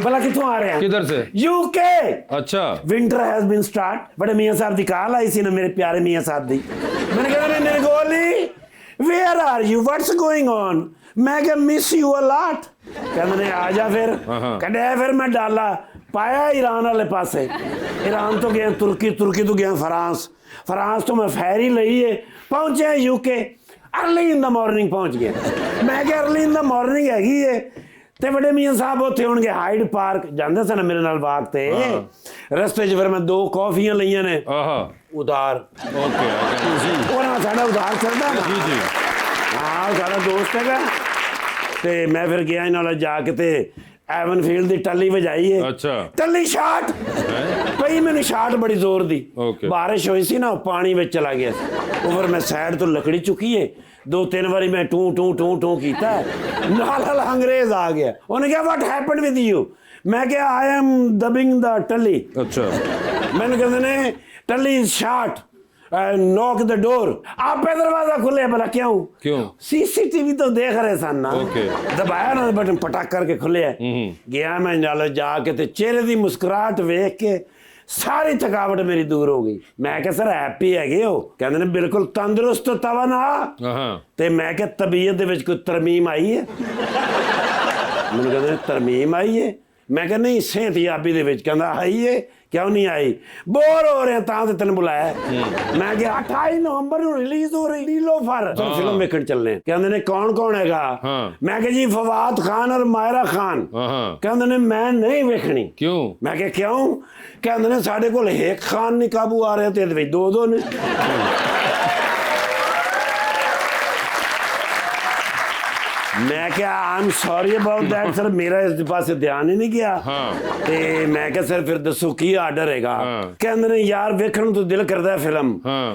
भला कितों आ रहे हैं? किधर से? यूके। अच्छा। Winter has been start. बड़े मियां साहब दी कॉल आई सी ना मेरे प्यारे मियां साहब दी। मैंने कहा ने गोली where are you what's going on? मैं क्या मिस यू अ लॉट। कहते ने आ जा फिर। कहते फिर मैं डाला पाया ईरान वाले पासे। ईरान तो गया तुर्की, तुर्की तो गया फ्रांस, फ्रांस तो मैं फेरी लई है पहुंचे UK. Early in the morning पहुंच गया। मैं क्या अर्ली इन द मॉर्निंग हैगी है ਤੇ ਬੜੇ ਮੀਆਂ ਸਾਹਿਬ ਉੱਥੇ ਹੋਣਗੇ ਹਾਈਡ ਪਾਰਕ ਜਾਂਦੇ ਸਨ ਮੇਰੇ ਨਾਲ ਵਾਕ ਤੇ ਰਸਤੇ 'ਚ ਫਿਰ ਮੈਂ 2 ਕੌਫੀਆਂ ਲਈਆਂ ਨੇ आहा। ਉਧਾਰ ओके। ਉਹਨਾਂ ਸਾਡਾ ਉਧਾਰ ਚੱਲਦਾ ਨਾ जी जी। ਹਾਂ ਸਾਡਾ ਦੋਸਤ ਹੈਗਾ ਤੇ ਮੈਂ ਫਿਰ ਗਿਆ ਇਹਨਾਂ ਨਾਲ ਜਾ ਕੇ ਤੇ ਐਵਨਫੀਲਡ ਦੀ ਟੱਲੀ ਵਜਾਈ ਹੈ अच्छा। ਟੱਲੀ ਸ਼ਾਟ ਪਈ ਮੈਨੂੰ ਸ਼ਾਟ ਬੜੀ ਜ਼ੋਰ ਦੀ Okay। ਬਾਰਿਸ਼ ਹੋਈ ਸੀ ਨਾ ਉਹ ਪਾਣੀ ਵਿੱਚ ਚਲਾ ਗਿਆ ਸੀ ਉਹ ਫਿਰ ਮੈਂ ਸਾਈਡ ਤੋਂ ਲੱਕੜੀ ਚੁੱਕੀ ਹੈ 2-3 ਵਾਰੀ ਮੈਂ ਟੂ ਟੂ ਟੂ ਟੂ ਕੀਤਾ ਨਾਲ ਅੰਗਰੇਜ਼ ਆ ਗਿਆ ਉਹਨੇ ਕਿਹਾ ਵਾਟ ਹੈਪਨਡ ਵਿਦ ਯੂ ਮੈਂ ਕਿਹਾ ਆਈ ਐਮ ਦਬਿੰਗ ਦਾ ਟੱਲੀ अच्छा। ਮੈਨੂੰ ਕਹਿੰਦੇ ਨੇ ਟੱਲੀ ਸ਼ਾਟ नॉक द डोर आपे दरवाजा खुले भला क्यों सीसीटीवी तो देख रहे सन ना दबाया ना बटन पटाक करके खुले गया मैं नाल जाके ते चेहरे दी मुस्कुराहट वेख के सारी थकावट मेरी दूर हो गई मैं क्या सर हैप्पी हैगे हो कहंदे ने बिल्कुल तंदुरुस्त तवन आ ते मैं क्या तबीयत दे विच कोई तरमीम आई है मैंने कहंदे तरमीम आई है मैं क्या नहीं सेहतियाबी दे विच कहंदा आई है क्यों नहीं आई बोर हो रहे तां ते तेन बुलाया मैं क्या 28 नवंबर ਨੂੰ रिलीज हो रही नीलोफर चल फिल्म ਵੇਖਣ ਚੱਲੇ ਕਹਿੰਦੇ ਨੇ ਕੌਣ ਕੌਣ ਹੈਗਾ ਮੈਂ ਕਿਹਾ ਜੀ फवाद खान और मायरा खान ਕਹਿੰਦੇ ਨੇ ਮੈਂ ਨਹੀਂ ਵੇਖਣੀ क्यों मैं क्या क्यों ਕਹਿੰਦੇ ਨੇ ਸਾਡੇ ਕੋਲ ਇੱਕ ਖਾਨ ਨਹੀਂ ਕਾਬੂ ਆ ਰਿਹਾ ਤੇ ਇਹਦੇ ਵਿੱਚ 2 ਨੇ मैं क्या I am sorry about that sir, मेरा इस पासे ध्यान ही नहीं गया। ते मैं क्या सर फिर दसो की आर्डर हैगा? कहंदे ने यार वेखण तो दिल करदा है फिल्म।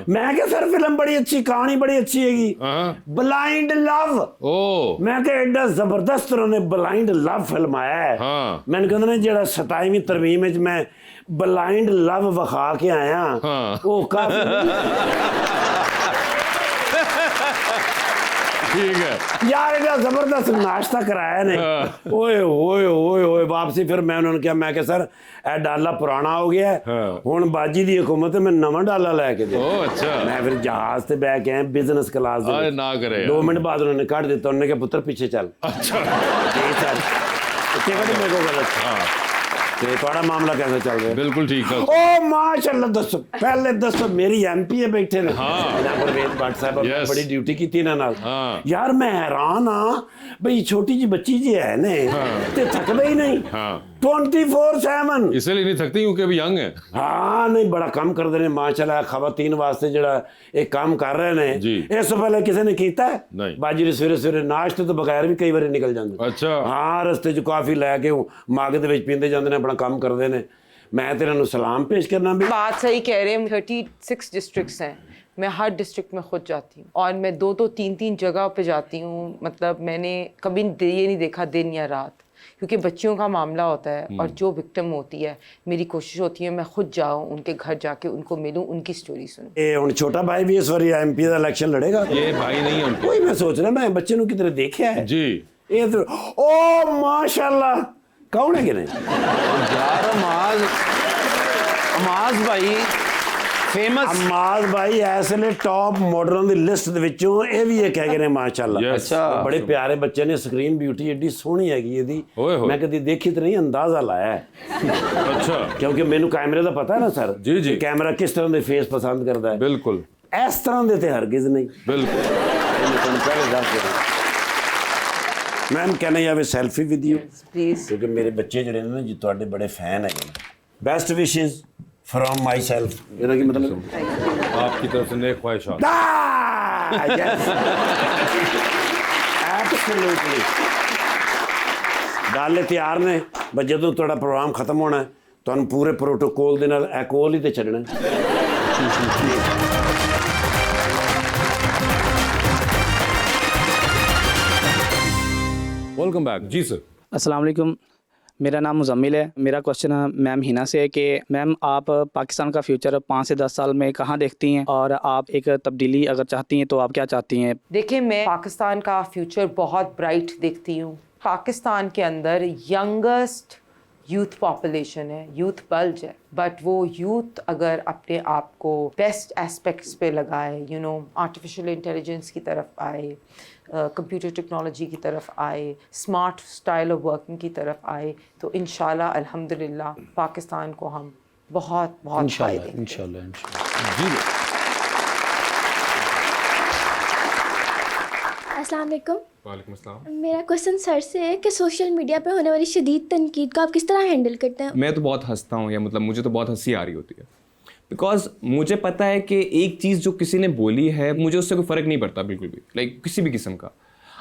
मैं क्या सर फिल्म बड़ी अच्छी, कहानी बड़ी अच्छी हैगी, ब्लाइंड लव। ओ मैं क्या एडा जबरदस्त उन्होंने ब्लाइंड लव फिल्म आया है। मैंने कहंदे ने जेड़ा 27वीं तरमीम में मैं ब्लाइंड लव विखा के आया वो काफी ठीक है यार एडा जबरदस्त नाश्ता कराया ने। ओए ओए ओए ओए वापसी फिर मैं उन्होंने कहा, मैं क्या सर ए डाला पुराना हो गया है, हुण बाजी दी हुकूमत मैं नवा डाला लेके दे। अच्छा मैं फिर जहाज ते बैठ के आया बिजनेस क्लास दे। ना करे 2 मिनट बाद उन्होंने काट दिता, उन्होंने कहा पुत्र पीछे चल। अच्छा सर टिकट मेरे को गलत। ते थोड़ा मामला कैसा चल रहा है? बिल्कुल ठीक है। ओ माशाल्लाह, दसो पहले दसो मेरी एमपी बैठे ने परवेज भट्ट साहब, Yes. बड़ी ड्यूटी की थी ना नाल। हाँ। यार मैं हैरान हाँ भाई, छोटी जी बच्ची जी है ने ते थकदे ही नहीं। 24/7 इसलिए नहीं थकती क्योंकि अभी यंग है। हाँ नहीं बड़ा काम करते ने माशाल्लाह। खवातीन वास्ते जड़ा एक काम कर रहे ने जी। इस तो पहले किसी ने कीता है? नहीं। बाजी सवेरे सवेरे नाश्ते तो बगैर भी कई बार निकल जाते। अच्छा हाँ रस्ते च काफी लैके मग दे विच पींदे जांदे ने, अपना काम करते ने। मैं तेरे नु सलाम पेश करना भी। बात सही कह रहे हैं। 36 डिस्ट्रिक्ट्स हैं, मैं हर डिस्ट्रिक्ट में खुद जाती हूँ और मैं 2-2 3-3 जगह पे जाती हूँ। मतलब मैंने कभी ये नहीं देखा दिन या रात, क्योंकि बच्चियों का मामला होता है और जो विक्टिम होती है मेरी कोशिश होती है मैं खुद जाऊँ उनके घर जाके उनको मिलूँ, उनकी स्टोरी सुनूँ। ये हुण छोटा भाई भी इस बार एमपी का इलेक्शन लड़ेगा। ये भाई नहीं है उनके। वही मैं सोच रहा मैं बच्चे नु किधर देखा है जी ये तो। ओ माशाल्लाह कौन है कि नहीं? यार अमाज भाई फेमस। अमाज भाई ऐसे टॉप मॉडलों की लिस्ट दे विचों ये भी एक है माशाल्लाह। Yes. अच्छा बड़े प्यारे बच्चे ने, स्क्रीन ब्यूटी एडी सोहनी हैगी ਇਹਦੀ। ओए होए। मैं कदी देखी तो नहीं, अंदाजा लाया है अच्छा क्योंकि मैनू कैमरे का पता है ना सर जी, जी। कैमरा किस तरह के फेस पसंद करता है। बिल्कुल इस तरह के तो हरगिज नहीं। बिल्कुल। Ma'am can I have a selfie with you please. क्योंकि मेरे बच्चे जो ने जी ਤੁਹਾਡੇ बड़े फैन है। Best wishes from my self. ਇਹਦਾ ਕੀ मतलब? आपकी तरफ से नेक ख्वाहिशात। एब्सोल्युटली ਗੱਲ ਤਿਆਰ ਨੇ। ਬਸ ਜਦੋਂ ਤੁਹਾਡਾ ਪ੍ਰੋਗਰਾਮ ਖਤਮ ਹੋਣਾ ਹੈ ਤੁਹਾਨੂੰ ਪੂਰੇ ਪ੍ਰੋਟੋਕੋਲ ਦੇ ਨਾਲ ਇਹ ਕੋਲ ਹੀ ਤੇ ਛੱਡਣਾ ਹੈ। वेलकम बैक जी सर। अस्सलाम वालेकुम, मेरा नाम मुज़म्मिल है। मेरा क्वेश्चन मैम हिना से है कि मैम आप पाकिस्तान का फ्यूचर 5 से 10 साल में कहाँ देखती हैं और आप एक तब्दीली अगर चाहती हैं तो आप क्या चाहती हैं? देखिए मैं पाकिस्तान का फ्यूचर बहुत ब्राइट देखती हूँ। पाकिस्तान के अंदर यंगेस्ट यूथ पॉपुलेशन है, यूथ बल्ज है, बट वो यूथ अगर अपने आप को बेस्ट एस्पेक्ट्स पे लगाए, यू नो आर्टिफिशियल इंटेलिजेंस की तरफ आए, कंप्यूटर टेक्नोलॉजी की तरफ आए, स्मार्ट स्टाइल ऑफ वर्किंग की तरफ आए, तो इंशाल्लाह अल्हम्दुलिल्लाह पाकिस्तान को हम बहुत बहुत फायदे देंगे। इंशाल्लाह। जी अस्सलाम वालेकुम। वालेकुम अस्सलाम। मेरा क्वेश्चन सर से है कि सोशल मीडिया पे होने वाली शदीद तनकीद को आप किस तरह हैंडल करते हैं? मैं तो बहुत हंसता हूँ, या मतलब मुझे तो बहुत हंसी आ रही होती है, बिकॉज मुझे पता है कि एक चीज़ जो किसी ने बोली है मुझे उससे कोई फ़र्क नहीं पड़ता बिल्कुल भी, लाइक किसी भी किस्म का।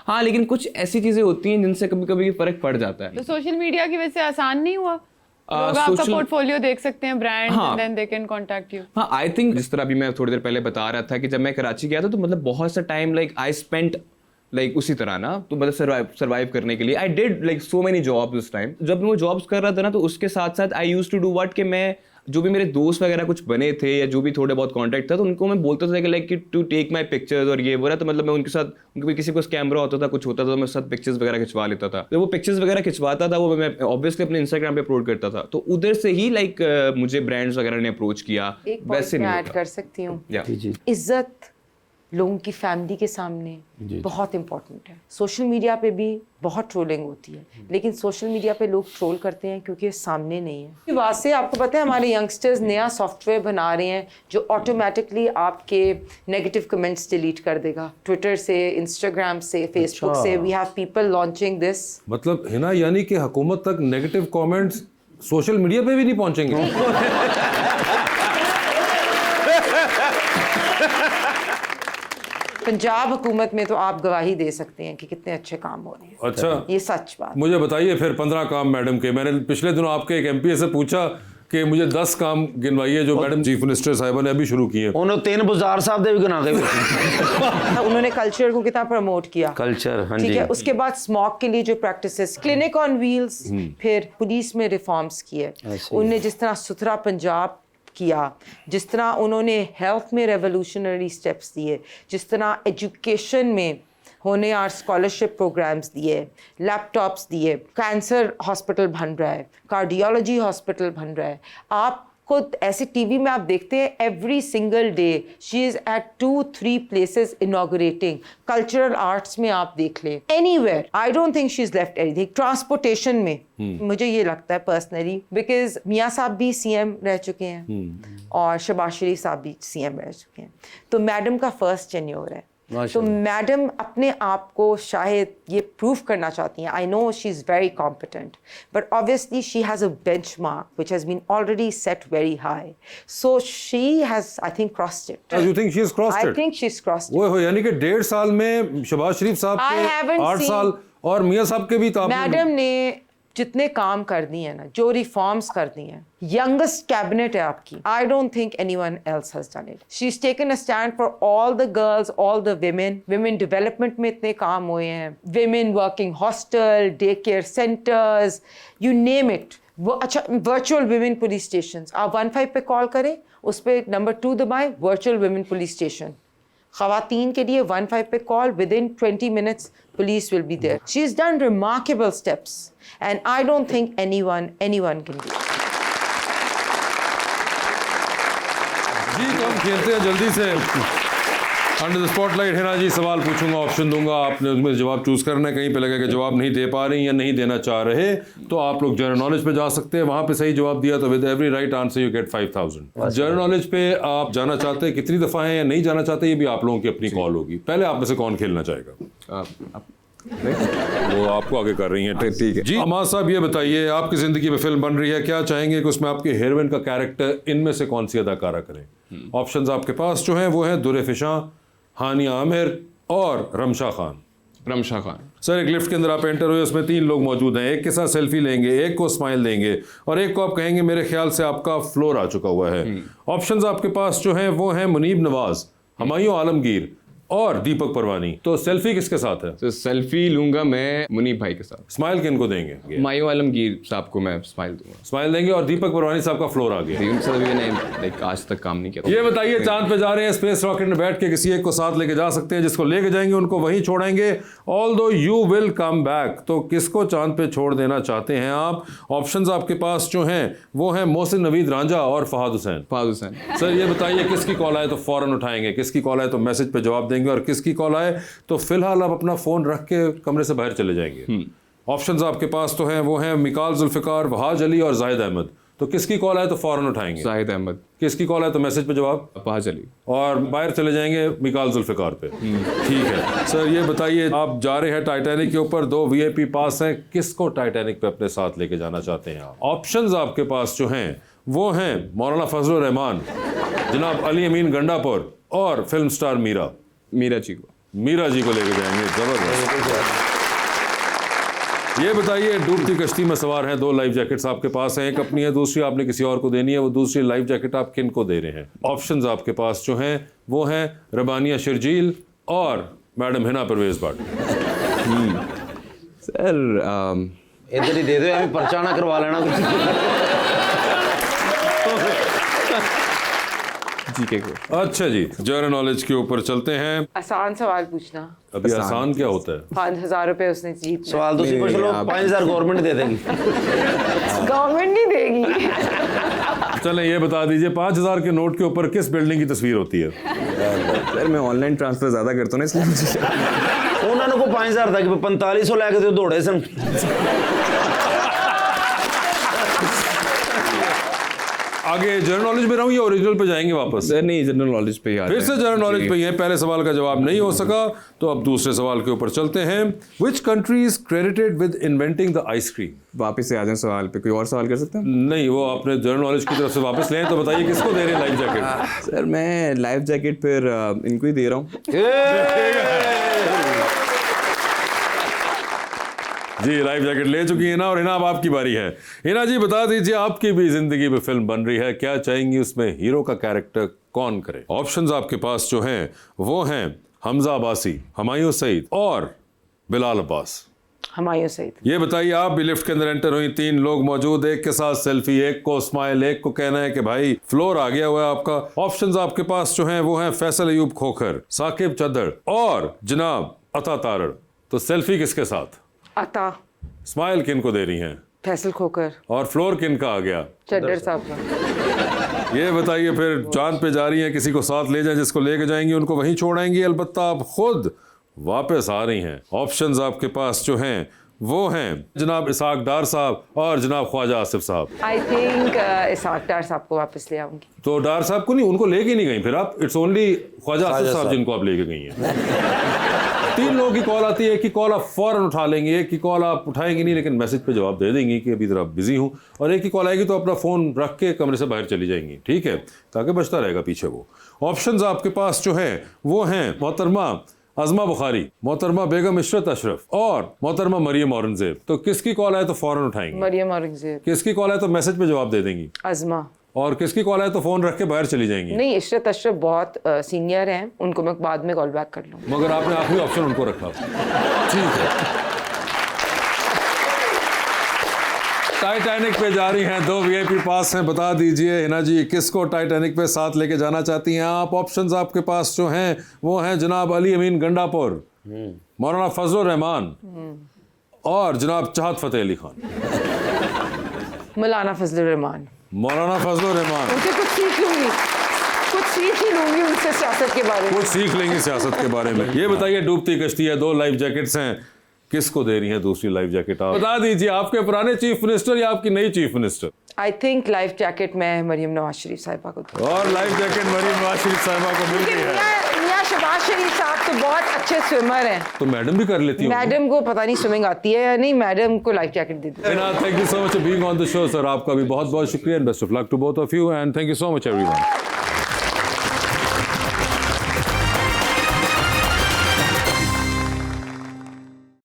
हाँ लेकिन कुछ ऐसी चीज़ें होती हैं जिनसे कभी कभी फ़र्क पड़ जाता है। तो सोशल मीडिया की वजह से आसान नहीं हुआ? लोग आपका social- पोर्टफोलियो देख सकते हैं, ब्रांड, हाँ। And then they can contact you. हाँ आई थिंक जिस तरह अभी मैं थोड़ी देर पहले बता रहा था कि जब मैं कराची गया था तो मतलब बहुत सा time like I spent like उसी तरह ना, तो मतलब सर्वाइव करने के लिए I did like so many jobs उस टाइम। जब मैं वो जॉब्स कर रहा था ना तो उसके साथ साथ I used to do what कि मैं जो भी मेरे दोस्त वगैरह कुछ बने थे या जो भी थोड़े बहुत कांटेक्ट था तो उनको मैं बोलता था कि लाइक कि टू टेक माय पिक्चर्स और ये वो रहा, तो मतलब मैं उनके साथ, उनके किसी को कैमरा होता था कुछ होता था तो मैं साथ पिक्चर्स वगैरह खिंचवा लेता था। तो वो पिक्चर्स वगैरह खिंचवाता था वो मैं ऑब्वियसली अपने इंस्टाग्राम पे अपलोड करता था, तो उधर से ही लाइक मुझे ब्रांड्स वगैरह ने अप्रोच किया। एक वैसे पॉइंट मैं नहीं ऐड होता। कर सकती हूँ। या इज्जत लोगों की फैमिली के सामने बहुत इम्पोर्टेंट है। सोशल मीडिया पे भी बहुत ट्रोलिंग होती है, लेकिन सोशल मीडिया पे लोग ट्रोल करते हैं क्योंकि सामने नहीं है। इस बात से आपको पता है हमारे यंगस्टर्स नया सॉफ्टवेयर बना रहे हैं जो ऑटोमेटिकली आपके नेगेटिव कमेंट्स डिलीट कर देगा, ट्विटर से, इंस्टाग्राम से, फेसबुक से। We have people launching this. मतलब हिना यानी कि हुकूमत तक नेगेटिव कमेंट्स सोशल मीडिया पे भी नहीं पहुंचेंगे? पंजाब हुकूमत में तो आप गवाही दे सकते हैं कि कितने अच्छे काम हो रहे हैं। अच्छा, ये सच बात। मुझे बताइए फिर 15 काम मैडम के। मैंने पिछले दिनों आपके एक एमपी से पूछा कि मुझे 10 काम गिनवाइए जो मैडम चीफ मिनिस्टर साहिबा ने अभी शुरू किए। उन्होंने 3 बुजार साहब दे भी गिना के उन्होंने कल्चर को कितना प्रमोट किया। कल्चर, हाँ ठीक जी। है, उसके बाद स्मॉक के लिए जो प्रैक्टिसेस, क्लिनिक ऑन व्हील्स, फिर पुलिस में रिफॉर्म्स किए। उनने जिस तरह सुथरा पंजाब किया, जिस तरह उन्होंने हेल्थ में रेवोल्यूशनरी स्टेप्स दिए, जिस तरह एजुकेशन में होने और स्कॉलरशिप प्रोग्राम्स दिए, लैपटॉप्स दिए, कैंसर हॉस्पिटल बन रहा है, कार्डियोलॉजी हॉस्पिटल बन रहा है। आप खुद ऐसे टीवी में आप देखते हैं every single day she is at 2-3 places inaugurating. Cultural arts में आप देख लें, anywhere, I don't think she is left anything. Transportation में मुझे ये लगता है पर्सनली, बिकॉज मियाँ साहब भी सीएम रह चुके हैं और शहबाज शरीफ साहब भी सीएम रह चुके हैं, तो मैडम का फर्स्ट टेन्योर है। तो मैडम अपने आप को शायद ये प्रूव करना चाहती हैं। I know she is very competent, but obviously she has a benchmark which has been already set very high, so she has I think crossed it. You think she has crossed I it? think she's crossed it. वो यानी कि 1.5 साल में शहबाज शरीफ साहब I के haven't 8 seen- साल और मियाँ साहब के भी तो आपने- मैडम ने जितने काम कर दिए हैं ना, जो रिफॉर्म्स कर दिए हैं, यंगेस्ट कैबिनेट है आपकी। आई don't think anyone else has done it. She is taken a stand for all the girls, all the women development में इतने काम हुए हैं, women working hostel, day care centres, you name it. वो अच्छा, virtual women police station, आप 15 पे call करें, उस पर नंबर 2 दबाएं, वर्चुअल विमेन पुलिस स्टेशन। ख़वातीन के लिए 15 पे call, within 20 minutes police will be there. She is done remarkable steps and I don't think anyone can do. जी, तो हम खेलते हैं जल्दी से under the spotlight. Hina ji, सवाल पूछूंगा, ऑप्शन दूंगा, आपने उसमें जवाब चूज करना है। कहीं पे लगे कि जवाब नहीं दे पा रही या नहीं देना चाह रहे, तो आप लोग जनरल नॉलेज पे जा सकते हैं। वहां पे सही जवाब दिया तो with every right answer you get 5000। General knowledge पे आप जाना चाहते हैं, कितनी दफा है या नहीं जाना चाहते, ये भी आप लोगों की अपनी कॉल होगी। पहले आप में से कौन खेलना चाहेगा? वो आपको आगे कर रही हैं, ठीक है जी। अमाद साहब, ये बताइए, आपकी जिंदगी में फिल्म बन रही है, क्या चाहेंगे कि उसमें आपके हीरोइन का कैरेक्टर इनमें से कौन सी अदाकारा करें? ऑप्शंस आपके पास जो हैं वो हैं दुर्रे फिशां, हानिया आमिर और रमशा खान। रमशा खान। सर, एक लिफ्ट के अंदर आप एंटर हुए, उसमें 3 लोग मौजूद हैं। एक के साथ सेल्फी लेंगे, एक को स्माइल देंगे और एक को आप कहेंगे मेरे ख्याल से आपका फ्लोर आ चुका हुआ है। ऑप्शंस आपके पास जो हैं वो हैं मुनीब नवाज, हुमायूं आलमगीर और दीपक परवानी। तो सेल्फी किसके साथ है? तो सेल्फी लूंगा मैं मुनीब भाई के साथ। स्माइल किन को देंगे? हुमायूं आलमगीर साहब को मैं स्माइल दूंगा। स्माइल देंगे और दीपक परवानी साहब का फ्लोर आ गया। उनसे अभी मैंने लाइक आज तक काम नहीं किया। ये बताइए, चांद पे जा रहे हैं, स्पेस रॉकेट में बैठ के किसी एक को साथ लेके जा सकते हैं, जिसको लेके जाएंगे उनको वहीं छोड़ेंगे, although you will come back. तो किसको चांद पे छोड़ देना चाहते हैं आप? ऑप्शंस आपके पास जो हैं वो हैं मोहसिन नवीद रांझा और फहाद हुसैन। फहाद हुसैन। सर, ये बताइए, किसकी कॉल आए तो फौरन उठाएंगे, किसकी कॉल आए तो मैसेज पे जवाब देंगे और किसकी कॉल आए तो फिलहाल आप अपना फोन रख के कमरे से बाहर चले जाएंगे? ऑप्शंस आपके पास तो हैं वो हैं मिकाल जुल्फिकार, वहाज अली और जाहिद अहमद। तो किसकी कॉल आए तो फौरन उठाएंगे? जाहिद अहमद। किसकी कॉल आए तो मैसेज पे जवाब? वहाज अली। और बाहर चले जाएंगे मिकाल जुल्फिकार पे। ठीक है सर, ये बताइए, आप जा रहे हैं टाइटैनिक के ऊपर, 2 VIP पास हैं, किसको टाइटैनिक पे अपने साथ लेके जाना चाहते हैं आप? ऑप्शंस आपके पास जो हैं वो हैं मौलाना फजलुर रहमान, जनाब अली अमीन गंडापुर और फिल्म स्टार मीरा जी को लेके जाएंगे। जबरदस्त। ये बताइए, डूबती कश्ती में सवार हैं, 2 लाइफ जैकेट्स आपके पास हैं, एक अपनी है, दूसरी आपने किसी और को देनी है। वो दूसरी लाइफ जैकेट आप किन को दे रहे हैं? ऑप्शंस आपके पास जो हैं वो हैं रबानिया शर्जील और मैडम हिना परवेज भाटी। सर इधर ही दे दो, हमें पर्चा ना करवा लेना कुछ। जीके को। अच्छा जी, जनरल नॉलेज के ऊपर चलते हैं। आसान सवाल पूछना। अभी आसान क्या होता है? 5000 रुपए उसने जीत सवाल तो पूछ लो, 5000 गवर्नमेंट दे देगी। गवर्नमेंट नहीं देगी। चलें, ये बता दीजिए, 5000 के नोट के ऊपर किस बिल्डिंग की तस्वीर होती है? सर मैं ऑनलाइन ट्रांसफर ज्यादा करता हूँ ना, इसलिए मुझे उन्होंने को 5000 था कि 4500 लेके तो दौड़े सन। आगे जनरल नॉलेज में रहूं या ओरिजिनल पे जाएंगे वापस? सर नहीं, जनरल नॉलेज पे ही आ फिर से जनरल नॉलेज पे ही है। पहले सवाल का जवाब नहीं हो सका तो अब दूसरे सवाल के ऊपर चलते हैं। Which country is credited with inventing the ice cream? वापस से आ जाएं सवाल पे, कोई और सवाल कर सकते हैं? नहीं, वो आपने जनरल नॉलेज की तरफ से वापस लें तो बताइए किसको दे रहे हैं लाइफ जैकेट? सर मैं लाइफ जैकेट फिर इनको ही दे रहा हूँ। जी, लाइफ जैकेट ले चुकी है ना, और हिना अब आपकी बारी है। हिना जी बता दीजिए, आपकी भी जिंदगी में फिल्म बन रही है, क्या चाहेंगी उसमें हीरो का कैरेक्टर कौन करे? ऑप्शंस आपके पास जो हैं वो हैं हमजा अब्बासी, हुमायूं सईद और बिलाल अब्बास। हुमायूं सईद। ये बताइए, आप भी लिफ्ट के अंदर एंटर हुई, 3 लोग मौजूद, एक के साथ सेल्फी, एक को स्माइल, एक को कहना है कि भाई फ्लोर आ गया हुआ है आपका। ऑप्शंस आपके पास जो हैं वो हैं फैसल अयूब खोखर, साकिब चद्दड़ और जनाब अता तारड़। तो सेल्फी किसके साथ? अता। स्माइल किन को दे रही हैं? फैसल खोकर। और फ्लोर किन का आ गया? चद्दड़ साहब का। ये बताइए, फिर चांद पे जा रही हैं, किसी को साथ ले जाएं, जिसको लेके जाएंगी उनको वहीं छोड़ आएंगी, अलबत्ता आप खुद वापस आ रही हैं। ऑप्शंस आपके पास जो हैं वो हैं जनाब इसाक डार साहब और जनाब ख्वाजा आसिफ साहब। आई थिंक इसाक डार साहब को वापस ले आऊंगी। तो डार साहब को नहीं, उनको लेके नहीं गई फिर आप? इट्स ओनली ख्वाजा आसिफ साहब जिनको आप लेके गई हैं। 3 लोगों की कॉल आती है, एक की कॉल आप फौरन उठा लेंगे, एक की कॉल आप उठाएंगे नहीं लेकिन मैसेज पे जवाब दे देंगी कि अभी जरा बिजी हूँ, और एक की कॉल आएगी तो अपना फ़ोन रख के कमरे से बाहर चली जाएंगी, ठीक है, ताकि बचता रहेगा पीछे वो। ऑप्शंस आपके पास जो है वो हैं मोहतरमा अज़मा बुखारी, मोहतरमा बेगम इशरत अशरफ और मोहतरमा मरियम औरंगजेब। तो किसकी कॉल आए तो फौरन उठाएंगी? मरियम औरंगजेब। किसकी कॉल आए तो मैसेज पे जवाब दे देंगी? अज़मा। और किसकी कॉल आए तो फ़ोन रख के बाहर चली जाएंगी? नहीं, इशरत अशरफ बहुत सीनियर हैं, उनको मैं बाद में कॉल बैक कर लूँगी। मगर आपने आखिरी ऑप्शन उनको रखा। ठीक है। टाइटैनिक पे जा रही हैं, 2 वीआईपी पास हैं, बता दीजिए हिना जी किसको टाइटैनिक पे साथ लेके जाना चाहती हैं आप? ऑप्शंस आपके पास जो हैं वो हैं जनाब अली अमीन गंडापुर, मौलाना फजलुर रहमान और जनाब चाहत फतेह अली खान। मौलाना फजलुर रहमान। मौलाना फजलुर रहमान। उनसे कुछ सीख लूंगी, कुछ सीख ही लूंगी उनसे सियासत के बारे में। कुछ सीख लेंगे सियासत के बारे में। ये बताइए, डूबती कश्ती है, 2 लाइफ जैकेट्स हैं, किसको दे रही हैं दूसरी लाइफ जैकेट? आप बता दीजिए, आपके पुराने चीफ मिनिस्टर या आपकी नई chief minister? I think life jacket मैं मरियम नवाज शरीफ साहिबा को दूँ। और लाइफ जैकेट मरियम नवाज शरीफ साहिबा को मिल गई है। मियां शहबाज शरीफ साहब तो बहुत अच्छे स्विमर हैं। तो मैडम भी कर लेती हैं? मैडम को पता नहीं स्विमिंग आती है या नहीं, मैडम को लाइफ जैकेट दे दो। Thank you so much being on the show sir, आपका भी बहुत बहुत शुक्रिया, and best of luck to both of you, and thank you so much everyone.